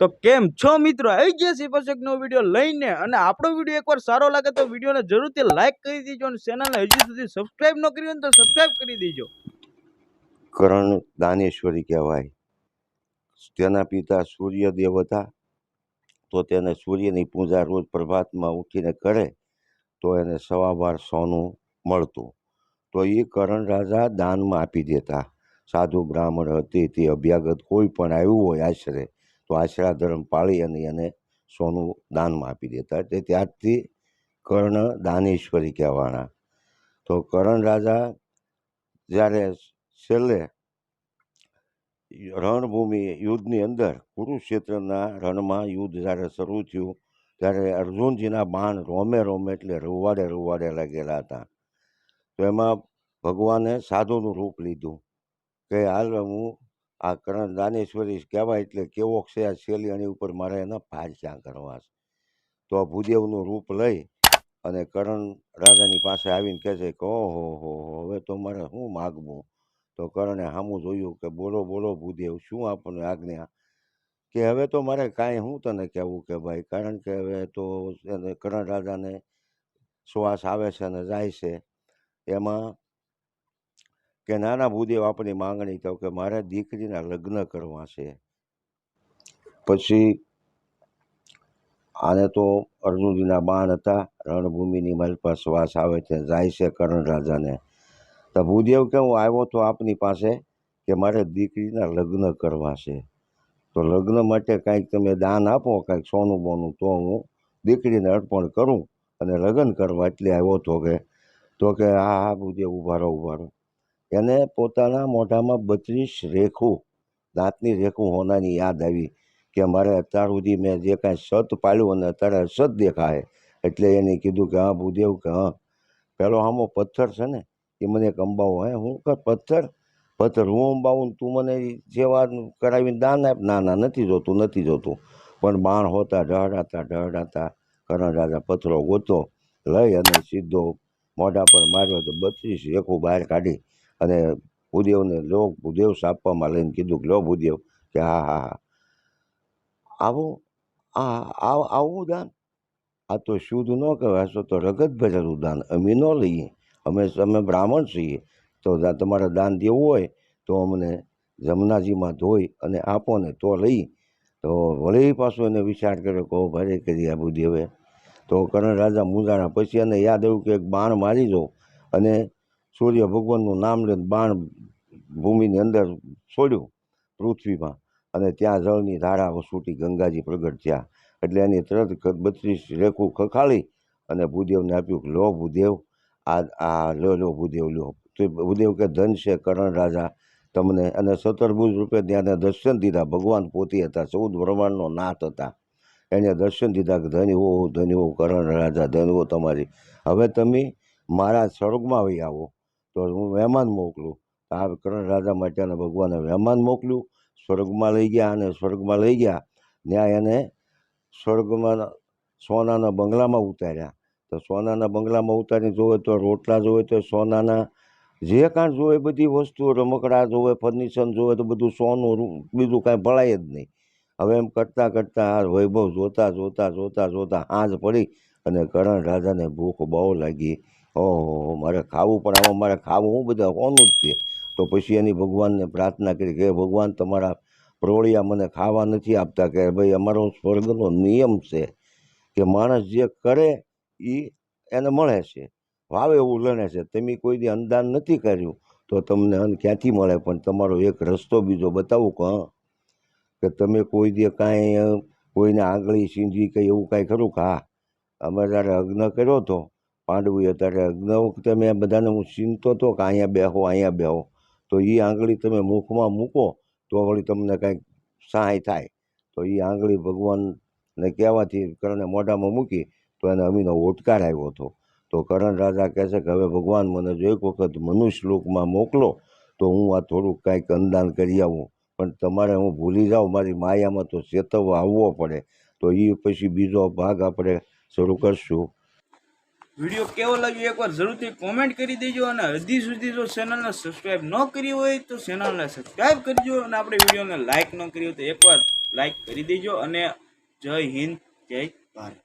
તો કેમ છો મિત્રો, આવી ગયા છે પછી એક નવો વિડીયો લઈને। અને આપણો વિડીયો એકવાર સારો લાગે તો વિડીયોને જરૂરથી લાઈક કરી દેજો અને ચેનલને હજી સુધી સબસ્ક્રાઇબ ન કરી હોય તો સબસ્ક્રાઇબ કરી દેજો। કરણ દાનેશ્વરી કહેવાય। તેના પિતા સૂર્યદેવ હતા, તો તેને સૂર્યની પૂજા રોજ પ્રભાતમાં ઉઠીને કરે તો એને 12.5 સોનું મળતું। તો એ કરણ રાજા દાનમાં આપી દેતા। સાધુ બ્રાહ્મણ હતી તે અભ્યાગત કોઈ પણ આવ્યું હોય આશરે તો આશરા ધર્મ પાળી અને એને સોનું દાનમાં આપી દેતા। એટલે ત્યારથી કર્ણ દાનેશ્વરી કહેવાના। તો કરણ રાજા જ્યારે છેલ્લે રણભૂમિ યુદ્ધની અંદર કુરુક્ષેત્રના રણમાં યુદ્ધ જ્યારે શરૂ થયું ત્યારે અર્જુનજીના બાણ રોમે રોમે એટલે રૂવાડે લાગેલા હતા। તો એમાં ભગવાને સાધુનું રૂપ લીધું કે હાલ હું આ કરણ દાનેશ્વરી કહેવાય એટલે કેવો છે આ શેલી એની ઉપર મારે એના પારખ્યા કરવા છે। તો ભૂદેવનું રૂપ લઈ અને કરણ રાજાની પાસે આવીને કહે છે કે ઓહો હવે તો મારે શું માગવું। તો કરણે સામું જોયું કે બોલો બોલો ભૂદેવ, શું આપણને આજ્ઞા? કે હવે તો મારે કાંઈ હું તને કહેવું કે ભાઈ, કારણ કે હવે તો કરણ રાજાને શ્વાસ આવે છે અને જાય છે। એમાં કે નાના ભૂદેવ આપણી માંગણી તો કે મારે દીકરીના લગ્ન કરવા છે। પછી આને તો અર્જુનજીના બાણ હતા, રણભૂમિની માલપા શ્વાસ આવે છે જાય છે કરણ રાજાને। તો ભૂદેવ કે હું આવ્યો તો આપની પાસે કે મારે દીકરીના લગ્ન કરવા છે, તો લગ્ન માટે કાંઈક તમે દાન આપો, કાંઈક સોનું બોનું, તો હું દીકરીને અર્પણ કરું અને લગ્ન કરવા એટલે આવ્યો તો કે હા ભૂદેવ ઊભા રહો। એને પોતાના મોઢામાં 32 રેખું, દાંતની રેખું હોનાની યાદ આવી કે મારે અત્યાર સુધી મેં જે કાંઈ સત પાળ્યું અને અત્યારે અસત દેખાય। એટલે એને કીધું કે હા ભૂદેવ કે હા, પેલો આમો પથ્થર છે ને એ મને એક અંબાવો। હે હું કર પથ્થર હું અંબાવું તું મને જેવા કરાવીને દાન આપ? ના નથી જોતું। પણ બાણ હોતા ઢળાતા કરણ રાજા પથ્થરો ગોતો લઈ અને સીધો મોઢા પર માર્યો તો 32 રેખું બહાર કાઢી અને ભૂદેવને ભૂદેવ સાપવામાં લઈને કીધું કે લો ભૂદેવ કે હા આવું દાન, આ તો શુદ્ધ ન કહેવાય, તો રગત ભરેલું દાન અમે ન લઈએ, અમે બ્રાહ્મણ છીએ। તો તમારે દાન દેવું હોય તો અમને જમનાજીમાં ધોઈ અને આપો ને તો લઈ। તો વળી પાછો એને વિચાર કર્યો કહો ભારે કરી આ ભૂદેવે। તો કરણ રાજા મૂંઝાણા। પછી એને યાદ આવ્યું કે એક બાણ મારી દો અને સૂર્ય ભગવાનનું નામ લઈને બાણ ભૂમિની અંદર છોડ્યું પૃથ્વીમાં, અને ત્યાં જળની ધારા વસૂટી ગંગાજી પ્રગટ થયા। એટલે એની તરત 32 રેખું ખખાડી અને ભૂદેવને આપ્યું કે લો ભૂદેવ આ લો ભૂદેવ લો। તો ભૂદેવ કે ધન છે કરણ રાજા તમને, અને 17 ભુજ રૂપે ત્યાં દર્શન દીધા। ભગવાન પોતે હતા, 14 બ્રહ્માંડનો નાથ હતા, એને દર્શન દીધા કે ધન્ય હો કરણ રાજા, ધન્ય હો તમારી। હવે તમે મારા સ્વર્ગમાં વહી આવો તો હું મહેમાન મોકલું। આ કરણ રાજા માટેના ભગવાને મહેમાન મોકલ્યું, સ્વર્ગમાં લઈ ગયા અને સ્વર્ગમાં લઈ ગયા ત્યાં એને સ્વર્ગમાં સોનાના બંગલામાં ઉતાર્યા। તો સોનાના બંગલામાં ઉતારીને જોવે તો રોટલા જોવે તો સોનાના, જે કાંઈ જોવે બધી વસ્તુઓ, રમકડા જોવે, ફર્નિચર જોવે તો બધું સોનું, બીજું કાંઈ ભળાય જ નહીં। હવે એમ કરતાં આ વૈભવ જોતા આંજ પડી અને કરણ રાજાને ભૂખ બહુ લાગી। ઓહો મારે ખાવું, પણ આમાં મારે ખાવું હું બધા હોનું જ તે। તો પછી એની ભગવાનને પ્રાર્થના કરી કે ભગવાન તમારા પ્રોળિયા મને ખાવા નથી આપતા, કે ભાઈ અમારો સ્વર્ગનો નિયમ છે કે માણસ જે કરે એ એને મળે છે, વાવે એવું લણે છે। તમે કોઈ દી અન્નદાન નથી કર્યું તો તમને અન્ન ક્યાંથી મળે? પણ તમારો એક રસ્તો બીજો બતાવું કે તમે કોઈ દી કાંઈ કોઈને આંગળી સીંધી કંઈ એવું કાંઈ ખરું? કે હા, અમે જ્યારે યજ્ઞ કર્યો હતો પાંડવીએ, ત્યારે યજ્ઞ વખતે મેં બધાને હું સીનતો હતો કે અહીંયા બેહો, તો એ આંગળી તમે મુખમાં મૂકો તો વળી તમને કાંઈક સહાય થાય। તો એ આંગળી ભગવાનને કહેવાથી કરણે મોઢામાં મૂકી તો એને અમીનો ઓટકાર આવ્યો હતો। તો કરણ રાજા કહે છે કે હવે ભગવાન મને જો એક વખત મનુષ્ય લોકમાં મોકલો તો હું આ થોડુંક કાંઈક અન્નદાન કરી આવું, પણ તમારે હું ભૂલી જાઉં મારી માયામાં તો ચેતવવા આવવો પડે। તો એ પછી બીજો ભાગ આપણે શરૂ કરશું। વિડીયો કેવો લાગ્યો એકવાર જરૂરથી કોમેન્ટ કરી દેજો અને હજી સુધી જો ચેનલને સબસ્ક્રાઇબ ન કરી હોય તો ચેનલને સબસ્ક્રાઇબ કરજો અને આપણે વિડીયોને લાઈક ન કરી હોય તો એકવાર લાઈક કરી દેજો અને જય હિન્દ જય ભારત.